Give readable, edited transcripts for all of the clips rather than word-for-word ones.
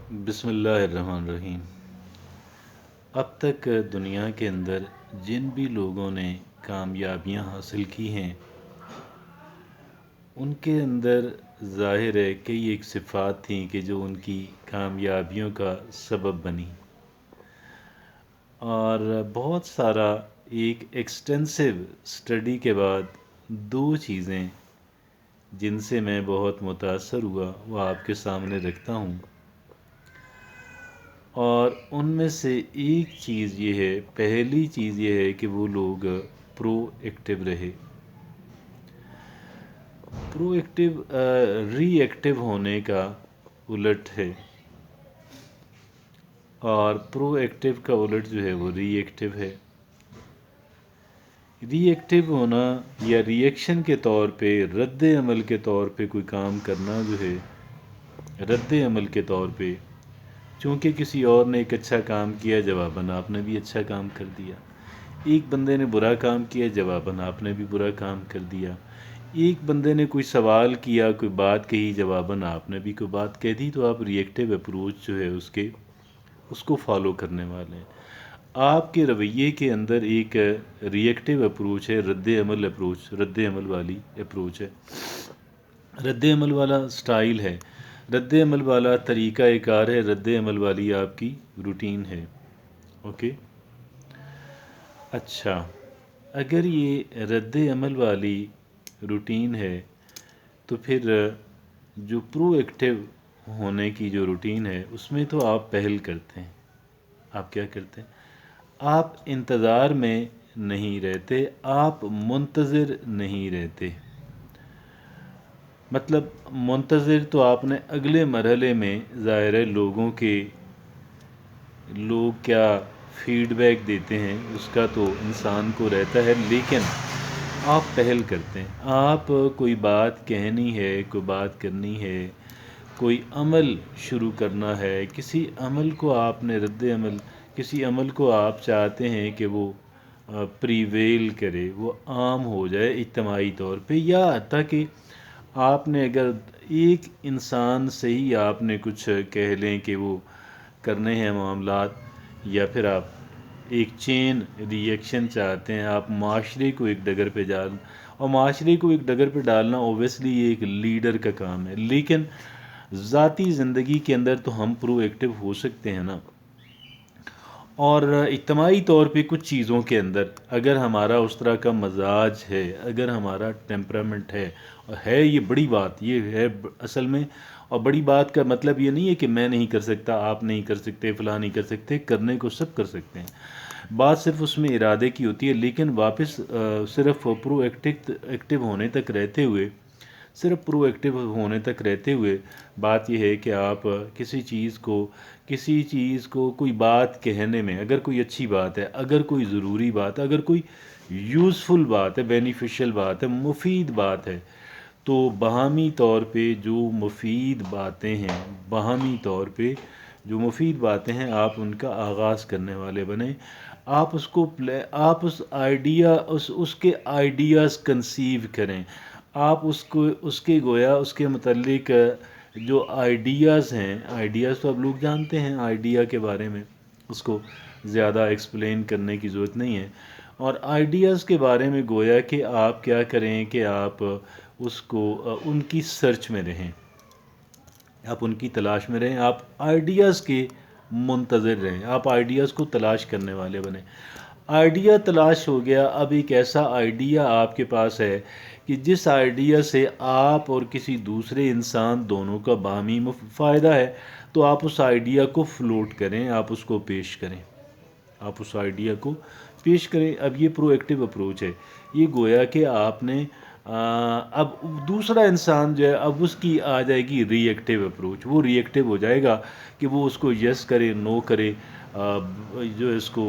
بسم اللہ الرحمن الرحیم۔ اب تک دنیا کے اندر جن بھی لوگوں نے کامیابیاں حاصل کی ہیں ان کے اندر ظاہر ہے کئی ایک صفات تھیں کہ جو ان کی کامیابیوں کا سبب بنی، اور بہت سارا ایک ایکسٹینسو اسٹڈی کے بعد دو چیزیں جن سے میں بہت متاثر ہوا وہ آپ کے سامنے رکھتا ہوں، اور ان میں سے ایک چیز یہ ہے، پہلی چیز یہ ہے کہ وہ لوگ پرو ایکٹیو رہے۔ پرو ایکٹیو ری ایکٹیو ہونے کا الٹ ہے، اور پرو ایکٹیو کا الٹ جو ہے وہ ری ایکٹیو ہے۔ ری ایکٹیو ہونا یا ری ایکشن کے طور پہ، رد عمل کے طور پہ کوئی کام کرنا جو ہے، رد عمل کے طور پہ، چونکہ کسی اور نے ایک اچھا کام کیا جواباً آپ نے بھی اچھا کام کر دیا، ایک بندے نے برا کام کیا جواباً آپ نے بھی برا کام کر دیا، ایک بندے نے کوئی سوال کیا، کوئی بات کہی جواباً آپ نے بھی کوئی بات کہہ دی، تو آپ ری ایکٹیو اپروچ جو ہے اس کو فالو کرنے والے ہیں۔ آپ کے رویے کے اندر ایک ری ایکٹیو اپروچ ہے، رد عمل اپروچ، رد عمل والی اپروچ ہے، رد عمل والا سٹائل ہے، رد عمل والا طریقہ کار ہے، رد عمل والی آپ کی روٹین ہے۔ اوکے، اچھا، اگر یہ رد عمل والی روٹین ہے تو پھر جو پرو ایکٹیو ہونے کی جو روٹین ہے اس میں تو آپ پہل کرتے ہیں۔ آپ کیا کرتے ہیں؟ آپ انتظار میں نہیں رہتے، آپ منتظر نہیں رہتے۔ مطلب منتظر تو آپ نے اگلے مرحلے میں، ظاہر ہے لوگ کیا فیڈ بیک دیتے ہیں اس کا تو انسان کو رہتا ہے، لیکن آپ پہل کرتے ہیں۔ آپ کوئی بات کہنی ہے، کوئی بات کرنی ہے، کوئی عمل شروع کرنا ہے، کسی عمل کو آپ نے کسی عمل کو آپ چاہتے ہیں کہ وہ پریویل کرے، وہ عام ہو جائے اجتماعی طور پہ، یا حتیٰ کہ آپ نے اگر ایک انسان سے ہی آپ نے کچھ کہہ لیں کہ وہ کرنے ہیں معاملات، یا پھر آپ ایک چین ری ایکشن چاہتے ہیں، آپ معاشرے کو ایک ڈگر پہ اور معاشرے کو ایک ڈگر پہ ڈالنا اوبیسلی یہ ایک لیڈر کا کام ہے، لیکن ذاتی زندگی کے اندر تو ہم پرو ایکٹیو ہو سکتے ہیں نا۔ اور اجتماعی طور پہ کچھ چیزوں کے اندر اگر ہمارا اس طرح کا مزاج ہے، اگر ہمارا ٹیمپرامنٹ ہے، اور ہے یہ بڑی بات، یہ ہے اصل میں، اور بڑی بات کا مطلب یہ نہیں ہے کہ میں نہیں کر سکتا، آپ نہیں کر سکتے، فلاں نہیں کر سکتے، کرنے کو سب کر سکتے ہیں، بات صرف اس میں ارادے کی ہوتی ہے۔ لیکن واپس صرف پرو ایکٹیو ہونے تک رہتے ہوئے، صرف پرو ایکٹیو ہونے تک رہتے ہوئے بات یہ ہے کہ آپ کسی چیز کو کوئی بات کہنے میں، اگر کوئی اچھی بات ہے، اگر کوئی ضروری بات ہے، اگر کوئی یوزفل بات ہے، بینیفیشل بات ہے، مفید بات ہے، تو باہمی طور پہ جو مفید باتیں ہیں، باہمی طور پہ جو مفید باتیں ہیں، آپ ان کا آغاز کرنے والے بنیں۔ آپ آپ اس کے آئیڈیاز کنسیو کریں، آپ اس کے گویا اس کے متعلق جو آئیڈیاز ہیں، آئیڈیاز تو اب لوگ جانتے ہیں، آئیڈیا کے بارے میں اس کو زیادہ ایکسپلین کرنے کی ضرورت نہیں ہے، اور آئیڈیاز کے بارے میں گویا کہ آپ کیا کریں کہ آپ ان کی سرچ میں رہیں، آپ ان کی تلاش میں رہیں، آپ آئیڈیاز کے منتظر رہیں، آپ آئیڈیاز کو تلاش کرنے والے بنیں۔ آئیڈیا تلاش ہو گیا، اب ایک ایسا آئیڈیا آپ کے پاس ہے کہ جس آئیڈیا سے آپ اور کسی دوسرے انسان دونوں کا باہمی فائدہ ہے، تو آپ اس آئیڈیا کو فلوٹ کریں، آپ اس کو پیش کریں، آپ اس آئیڈیا کو پیش کریں۔ اب یہ پرو ایکٹیو اپروچ ہے، یہ گویا کہ آپ نے اب دوسرا انسان جو ہے، اب اس کی آ جائے گی ری ایکٹیو اپروچ، وہ ری ایکٹیو ہو جائے گا کہ وہ اس کو یس کرے، نو کرے، جو اس کو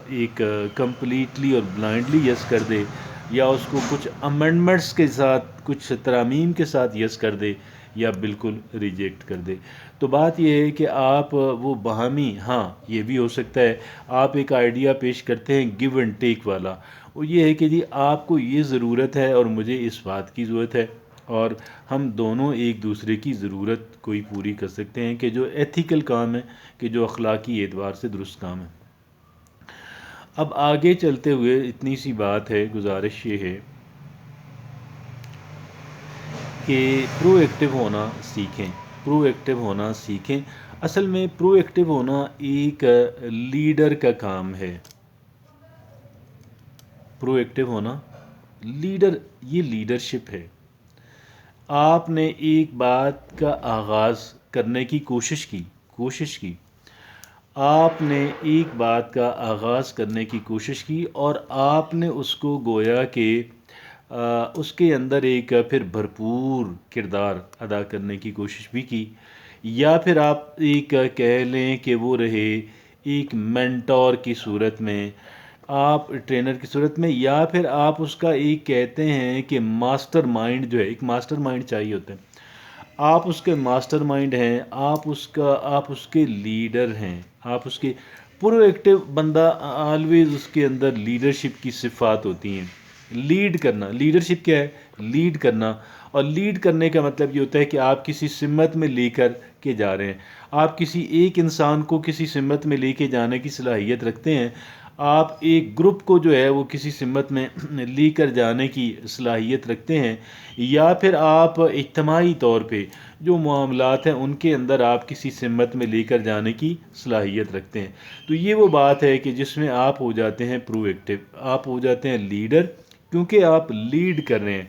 ایک کمپلیٹلی اور بلائنڈلی یس کر دے، یا اس کو کچھ امینڈمنٹس کے ساتھ، کچھ ترامیم کے ساتھ یس کر دے، یا بالکل ریجیکٹ کر دے۔ تو بات یہ ہے کہ آپ وہ باہمی، ہاں یہ بھی ہو سکتا ہے آپ ایک آئیڈیا پیش کرتے ہیں گیو اینڈ ٹیک والا، وہ یہ ہے کہ جی آپ کو یہ ضرورت ہے اور مجھے اس بات کی ضرورت ہے، اور ہم دونوں ایک دوسرے کی ضرورت کوئی پوری کر سکتے ہیں کہ جو ایتھیکل کام ہے، کہ جو اخلاقی اعتبار سے درست کام ہے۔ اب آگے چلتے ہوئے اتنی سی بات ہے، گزارش یہ ہے کہ پرو ایکٹیو ہونا سیکھیں، پرو ایکٹیو ہونا سیکھیں۔ اصل میں پرو ایکٹیو ہونا ایک لیڈر کا کام ہے۔ پرو ایکٹیو ہونا یہ لیڈرشپ ہے۔ آپ نے ایک بات کا آغاز کرنے کی کوشش کی، آپ نے ایک بات کا آغاز کرنے کی کوشش کی اور آپ نے اس کو گویا کہ اس کے اندر ایک پھر بھرپور کردار ادا کرنے کی کوشش بھی کی، یا پھر آپ ایک کہہ لیں کہ وہ رہے ایک مینٹور کی صورت میں، آپ ٹرینر کی صورت میں، یا پھر آپ اس کا ایک کہتے ہیں کہ ماسٹر مائنڈ جو ہے، ایک ماسٹر مائنڈ چاہیے ہوتا ہے، آپ اس کے ماسٹر مائنڈ ہیں، آپ اس کے لیڈر ہیں، آپ اس کے پرو ایکٹیو بندہ آلویز اس کے اندر لیڈرشپ کی صفات ہوتی ہیں۔ لیڈ کرنا، لیڈرشپ کیا ہے؟ لیڈ کرنا، اور لیڈ کرنے کا مطلب یہ ہوتا ہے کہ آپ کسی سمت میں لے کر کے جا رہے ہیں، آپ کسی ایک انسان کو کسی سمت میں لے کے جانے کی صلاحیت رکھتے ہیں، آپ ایک گروپ کو جو ہے وہ کسی سمت میں لے کر جانے کی صلاحیت رکھتے ہیں، یا پھر آپ اجتماعی طور پہ جو معاملات ہیں ان کے اندر آپ کسی سمت میں لے کر جانے کی صلاحیت رکھتے ہیں۔ تو یہ وہ بات ہے کہ جس میں آپ ہو جاتے ہیں پرو ایکٹیو، آپ ہو جاتے ہیں لیڈر، کیونکہ آپ لیڈ کر رہے ہیں،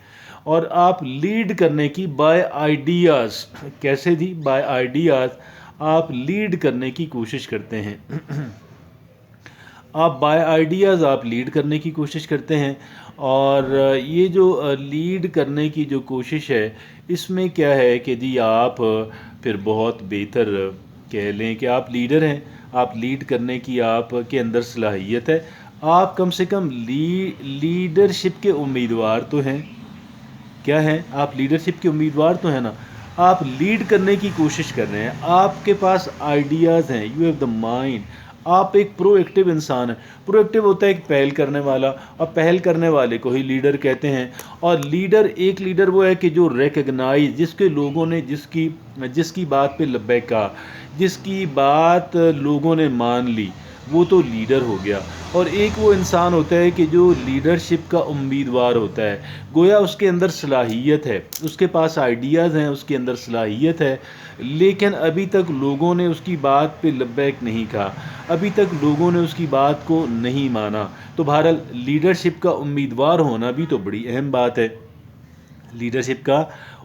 اور آپ لیڈ کرنے کی بائی آئیڈیاز، کیسے جی؟ بائی آئیڈیاز آپ لیڈ کرنے کی کوشش کرتے ہیں، آپ بائی آئیڈیاز آپ لیڈ کرنے کی کوشش کرتے ہیں۔ اور یہ جو لیڈ کرنے کی جو کوشش ہے، اس میں کیا ہے کہ جی آپ پھر بہت بہتر کہہ لیں کہ آپ لیڈر ہیں، آپ لیڈ کرنے کی آپ کے اندر صلاحیت ہے، آپ کم سے کم لیڈرشپ کے امیدوار تو ہیں۔ کیا ہیں؟ آپ لیڈرشپ کے امیدوار تو ہیں نا، آپ لیڈ کرنے کی کوشش کر رہے ہیں، آپ کے پاس آئیڈیاز ہیں، یو ہیو دا مائنڈ، آپ ایک پرو ایکٹیو انسان ہیں۔ پرو ایکٹیو ہوتا ہے ایک پہل کرنے والا، اور پہل کرنے والے کو ہی لیڈر کہتے ہیں۔ اور ایک لیڈر وہ ہے کہ جو ریکگنائز، جس کے لوگوں نے جس کی بات پہ لبیک کہا، جس کی بات لوگوں نے مان لی، وہ تو لیڈر ہو گیا۔ اور ایک وہ انسان ہوتا ہے کہ جو لیڈرشپ کا امیدوار ہوتا ہے، گویا اس کے اندر صلاحیت ہے، اس کے پاس آئیڈیاز ہیں، اس کے اندر صلاحیت ہے، لیکن ابھی تک لوگوں نے اس کی بات پہ لبیک نہیں کہا، ابھی تک لوگوں نے اس کی بات کو نہیں مانا۔ تو بہرحال لیڈرشپ کا امیدوار ہونا بھی تو بڑی اہم بات ہے، لیڈرشپ کا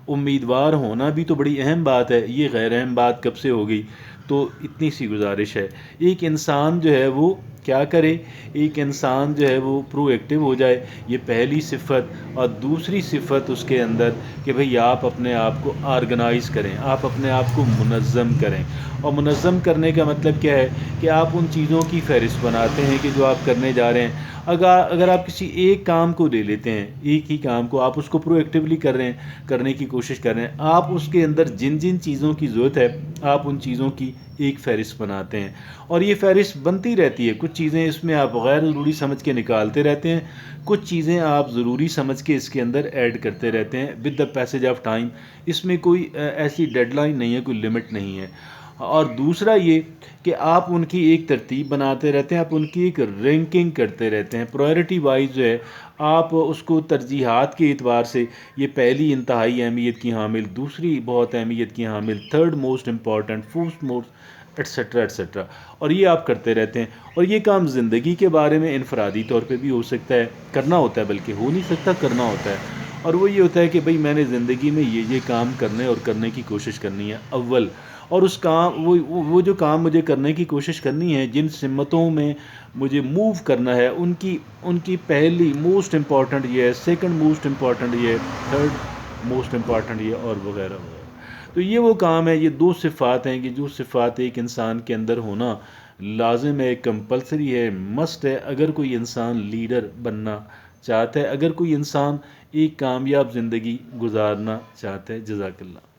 امیدوار ہونا بھی تو بڑی اہم بات ہے۔ یہ غیر اہم بات کب سے ہو گئی؟ تو اتنی سی گزارش ہے، ایک انسان جو ہے وہ کیا کرے؟ ایک انسان جو ہے وہ پرو ایکٹیو ہو جائے، یہ پہلی صفت۔ اور دوسری صفت اس کے اندر کہ بھئی آپ اپنے آپ کو آرگنائز کریں، آپ اپنے آپ کو منظم کریں۔ اور منظم کرنے کا مطلب کیا ہے؟ کہ آپ ان چیزوں کی فہرست بناتے ہیں کہ جو آپ کرنے جا رہے ہیں۔ اگر آپ کسی ایک کام کو لے لیتے ہیں، ایک ہی کام کو آپ اس کو پرو ایکٹیولی کر رہے ہیں، کرنے کی کوشش کر رہے ہیں، آپ اس کے اندر جن چیزوں کی ضرورت ہے، آپ ان چیزوں کی ایک فہرست بناتے ہیں، اور یہ فہرست بنتی رہتی ہے۔ کچھ چیزیں اس میں آپ غیر ضروری سمجھ کے نکالتے رہتے ہیں، کچھ چیزیں آپ ضروری سمجھ کے اس کے اندر ایڈ کرتے رہتے ہیں with the passage of time. اس میں کوئی ایسی ڈیڈ لائن نہیں ہے، کوئی لمٹ نہیں ہے۔ اور دوسرا یہ کہ آپ ان کی ایک ترتیب بناتے رہتے ہیں، آپ ان کی ایک رینکنگ کرتے رہتے ہیں، پرائرٹی وائز جو ہے آپ اس کو ترجیحات کے اعتبار سے، یہ پہلی انتہائی اہمیت کی حامل، دوسری بہت اہمیت کی حامل، third most important, fourth most, etcetera etcetera, اور یہ آپ کرتے رہتے ہیں۔ اور یہ کام زندگی کے بارے میں انفرادی طور پہ بھی ہو سکتا ہے، کرنا ہوتا ہے، بلکہ ہو نہیں سکتا، کرنا ہوتا ہے۔ اور وہ یہ ہوتا ہے کہ بھئی میں نے زندگی میں یہ کام کرنے اور کرنے کی کوشش کرنی ہے اول، اور اس کام وہ جو کام مجھے کرنے کی کوشش کرنی ہے، جن سمتوں میں مجھے موو کرنا ہے، ان کی پہلی موسٹ امپورٹنٹ یہ ہے، سیکنڈ موسٹ امپورٹنٹ یہ ہے، تھرڈ موسٹ امپورٹنٹ یہ، اور وغیرہ وغیرہ۔ تو یہ وہ کام ہے، یہ دو صفات ہیں کہ جو صفات ایک انسان کے اندر ہونا لازم ہے، کمپلسری ہے، مسٹ ہے، اگر کوئی انسان لیڈر بننا چاہتا ہے، اگر کوئی انسان ایک کامیاب زندگی گزارنا چاہتا ہے۔ جزاک اللہ۔